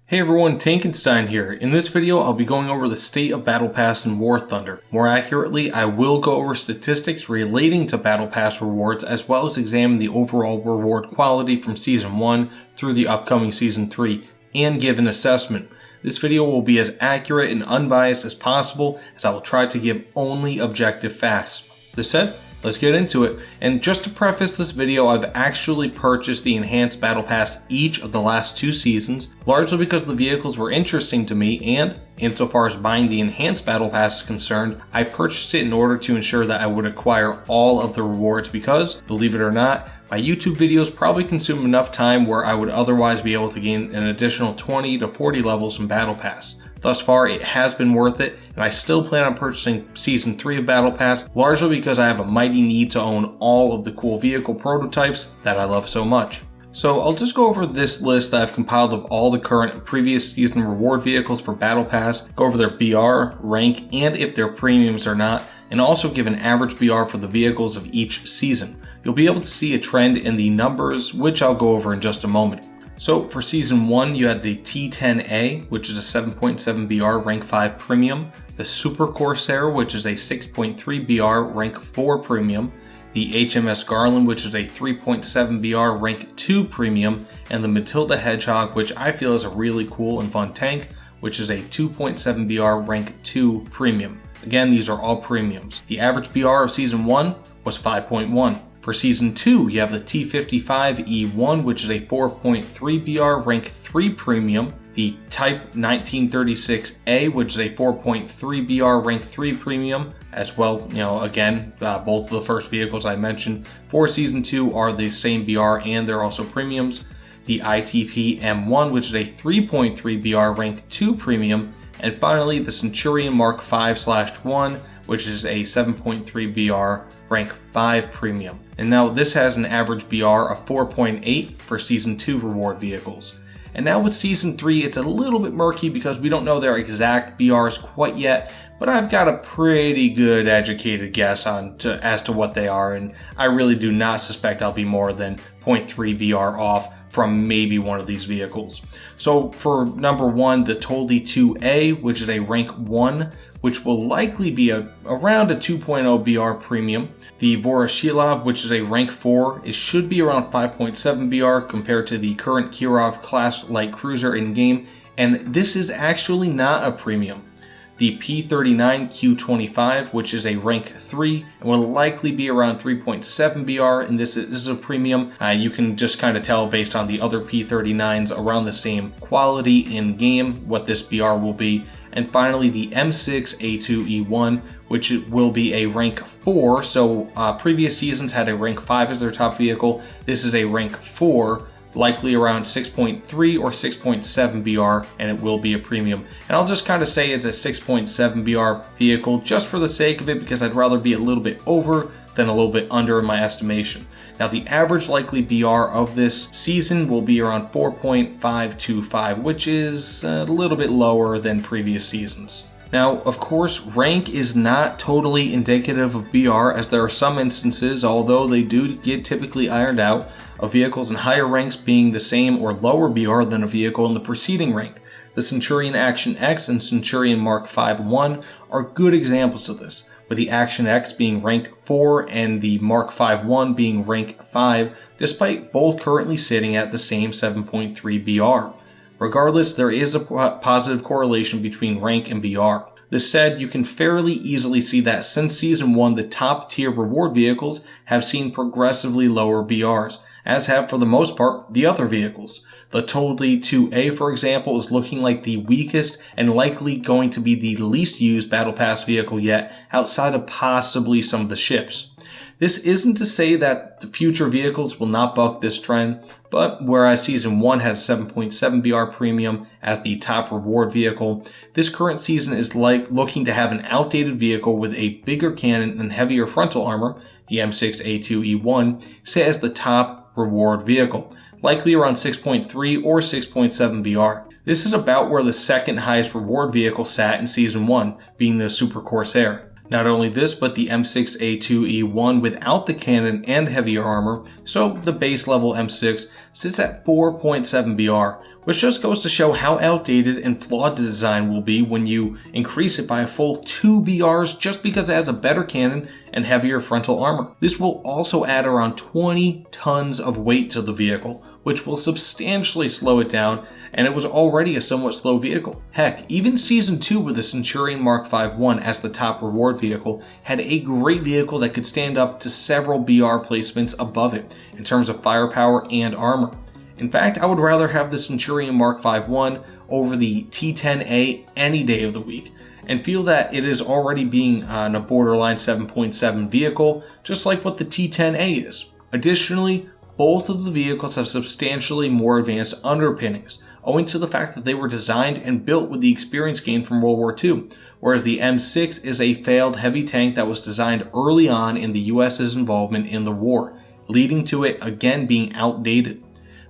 Hey everyone, Tankenstein here. In this video, I'll be going over the state of Battle Pass and War Thunder. More accurately, I will go over statistics relating to Battle Pass rewards as well as examine the overall reward quality from Season 1 through the upcoming Season 3 and give an assessment. This video will be as accurate and unbiased as possible as I will try to give only objective facts. This said, let's get into it. And just to preface this video, I've actually purchased the Enhanced Battle Pass each of the last 2 seasons, largely because the vehicles were interesting to me, and insofar as buying the Enhanced Battle Pass is concerned, I purchased it in order to ensure that I would acquire all of the rewards because, believe it or not, my YouTube videos probably consume enough time where I would otherwise be able to gain an additional 20 to 40 levels from Battle Pass. Thus far, it has been worth it, and I still plan on purchasing Season 3 of Battle Pass, largely because I have a mighty need to own all of the cool vehicle prototypes that I love so much. So I'll just go over this list that I've compiled of all the current and previous season reward vehicles for Battle Pass, go over their BR, rank, and if they're premiums or not, and also give an average BR for the vehicles of each season. You'll be able to see a trend in the numbers, which I'll go over in just a moment. So for Season 1, you had the T10A, which is a 7.7 BR rank 5 premium, the Super Corsair, which is a 6.3 BR rank 4 premium, the HMS Garland, which is a 3.7 BR rank 2 premium, and the Matilda Hedgehog, which I feel is a really cool and fun tank, which is a 2.7 BR rank 2 premium. Again, these are all premiums. The average BR of Season 1 was 5.1. For Season 2, you have the T55E1, which is a 4.3 BR rank 3 premium, the Type 1936A, which is a 4.3 BR rank 3 premium, as well, both of the first vehicles I mentioned for Season 2 are the same BR and they're also premiums. The ITP M1, which is a 3.3 BR rank 2 premium, and finally the Centurion Mark 5/1, which is a 7.3 BR rank 5 premium. And now this has an average BR of 4.8 for Season 2 reward vehicles. And now with Season 3, it's a little bit murky because we don't know their exact BRs quite yet, but I've got a pretty good educated guess as to what they are, and I really do not suspect I'll be more than 0.3 BR off from maybe one of these vehicles. So for number 1, the Toldi 2A, which is a rank 1, which will likely be around a 2.0 BR premium. The Voroshilov, which is a rank 4, it should be around 5.7 BR compared to the current Kirov class light cruiser in game, and this is actually not a premium. The P39Q25, which is a rank 3, and will likely be around 3.7 BR, and this is a premium. You can just kind of tell based on the other P39s around the same quality in game what this BR will be. And finally, the M6A2E1, which will be a rank 4. So previous seasons had a rank 5 as their top vehicle. This is a rank 4, likely around 6.3 or 6.7 BR, and it will be a premium. And I'll just kind of say it's a 6.7 BR vehicle just for the sake of it because I'd rather be a little bit over than a little bit under in my estimation. Now the average likely BR of this season will be around 4.525, which is a little bit lower than previous seasons. Now, of course, rank is not totally indicative of BR, as there are some instances, although they do get typically ironed out, of vehicles in higher ranks being the same or lower BR than a vehicle in the preceding rank. The Centurion Action X and Centurion Mark 5-1 are good examples of this, with the Action X being rank 4 and the Mark 5-1 being rank 5, despite both currently sitting at the same 7.3 BR. Regardless, there is a positive correlation between rank and BR. This said, you can fairly easily see that since Season 1, the top tier reward vehicles have seen progressively lower BRs, as have for the most part the other vehicles. The Toldi 2A, for example, is looking like the weakest and likely going to be the least used Battle Pass vehicle yet, outside of possibly some of the ships. This isn't to say that the future vehicles will not buck this trend, but whereas Season 1 has 7.7 BR premium as the top reward vehicle, this current season is looking to have an outdated vehicle with a bigger cannon and heavier frontal armor, the M6A2E1, sit as the top reward vehicle, likely around 6.3 or 6.7 BR. This is about where the second highest reward vehicle sat in Season 1, being the Super Corsair. Not only this, but the M6A2E1 without the cannon and heavier armor, so the base level M6 sits at 4.7 BR, which just goes to show how outdated and flawed the design will be when you increase it by a full 2 BRs just because it has a better cannon and heavier frontal armor. This will also add around 20 tons of weight to the vehicle, which will substantially slow it down, and it was already a somewhat slow vehicle. Heck, even Season 2 with the Centurion Mark 5-1 as the top reward vehicle had a great vehicle that could stand up to several BR placements above it in terms of firepower and armor. In fact, I would rather have the Centurion Mark 5-1 over the T10A any day of the week, and feel that it is already being on a borderline 7.7 vehicle, just like what the T10A is. Additionally, both of the vehicles have substantially more advanced underpinnings, owing to the fact that they were designed and built with the experience gained from World War II, whereas the M6 is a failed heavy tank that was designed early on in the US's involvement in the war, leading to it again being outdated.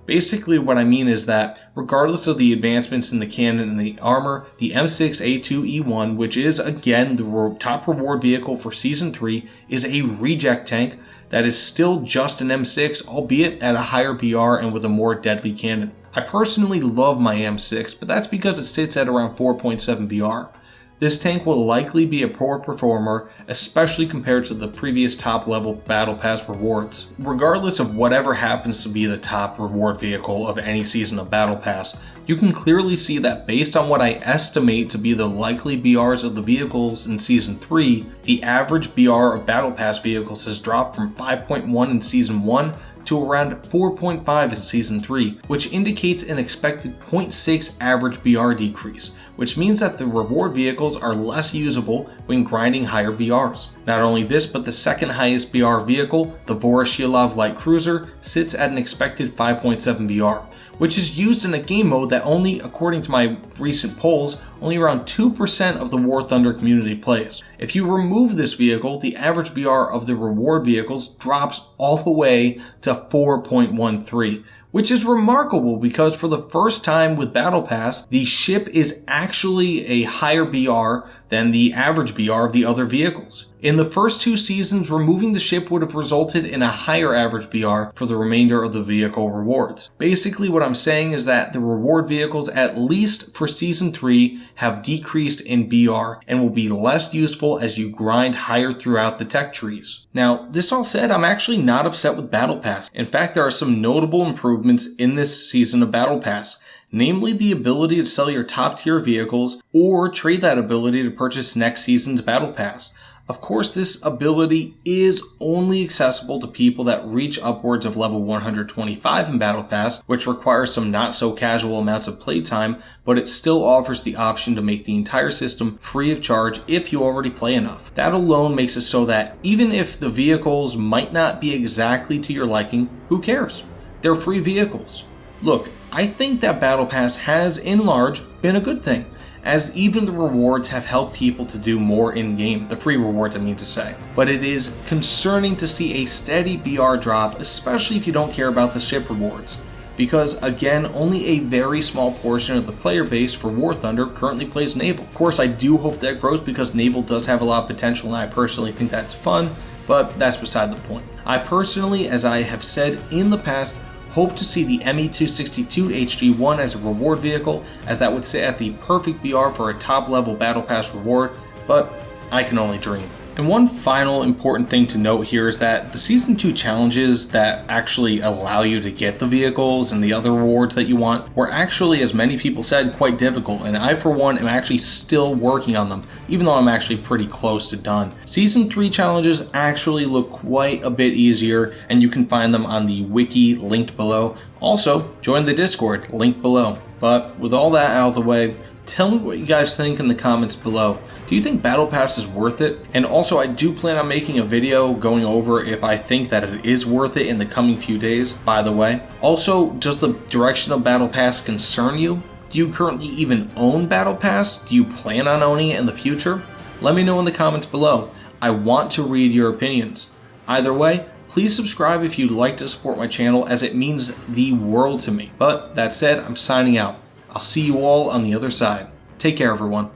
Basically what I mean is that regardless of the advancements in the cannon and the armor, the M6A2E1, which is again the top reward vehicle for Season 3, is a reject tank that is still just an M6, albeit at a higher BR and with a more deadly cannon. I personally love my M6, but that's because it sits at around 4.7 BR. This tank will likely be a poor performer, especially compared to the previous top level Battle Pass rewards. Regardless of whatever happens to be the top reward vehicle of any season of Battle Pass, you can clearly see that based on what I estimate to be the likely BRs of the vehicles in Season 3, the average BR of Battle Pass vehicles has dropped from 5.1 in Season 1 to around 4.5 in Season 3, which indicates an expected 0.6 average BR decrease, which means that the reward vehicles are less usable when grinding higher BRs. Not only this, but the second highest BR vehicle, the Voroshilov Light Cruiser, sits at an expected 5.7 BR, which is used in a game mode that only, according to my recent polls, only around 2% of the War Thunder community plays. If you remove this vehicle, the average BR of the reward vehicles drops all the way to 4.13, which is remarkable because for the first time with Battle Pass, the ship is actually a higher BR than the average BR of the other vehicles. In the first 2 seasons, removing the ship would have resulted in a higher average BR for the remainder of the vehicle rewards. Basically what I'm saying is that the reward vehicles, at least for Season 3, have decreased in BR and will be less useful as you grind higher throughout the tech trees. Now, this all said, I'm actually not upset with Battle Pass. In fact, there are some notable improvements in this season of Battle Pass, namely the ability to sell your top tier vehicles or trade that ability to purchase next season's Battle Pass. Of course, this ability is only accessible to people that reach upwards of level 125 in Battle Pass, which requires some not so casual amounts of playtime, but it still offers the option to make the entire system free of charge if you already play enough. That alone makes it so that even if the vehicles might not be exactly to your liking, who cares? They're free vehicles. Look, I think that Battle Pass has, in large, been a good thing, as even the rewards have helped people to do more in-game, the free rewards I mean to say. But it is concerning to see a steady BR drop, especially if you don't care about the ship rewards, because again, only a very small portion of the player base for War Thunder currently plays Naval. Of course, I do hope that grows because Naval does have a lot of potential and I personally think that's fun, but that's beside the point. I personally, as I have said in the past, hope to see the ME262 HG1 as a reward vehicle, as that would sit at the perfect BR for a top level Battle Pass reward, but I can only dream. And one final important thing to note here is that the Season 2 challenges that actually allow you to get the vehicles and the other rewards that you want were actually, as many people said, quite difficult, and I for one am actually still working on them, even though I'm actually pretty close to done. Season 3 challenges actually look quite a bit easier, and you can find them on the wiki linked below. Also, join the Discord, linked below. But with all that out of the way, tell me what you guys think in the comments below. Do you think Battle Pass is worth it? And also, I do plan on making a video going over if I think that it is worth it in the coming few days, by the way. Also, does the direction of Battle Pass concern you? Do you currently even own Battle Pass? Do you plan on owning it in the future? Let me know in the comments below. I want to read your opinions. Either way, please subscribe if you'd like to support my channel, as it means the world to me. But that said, I'm signing out. I'll see you all on the other side. Take care, everyone.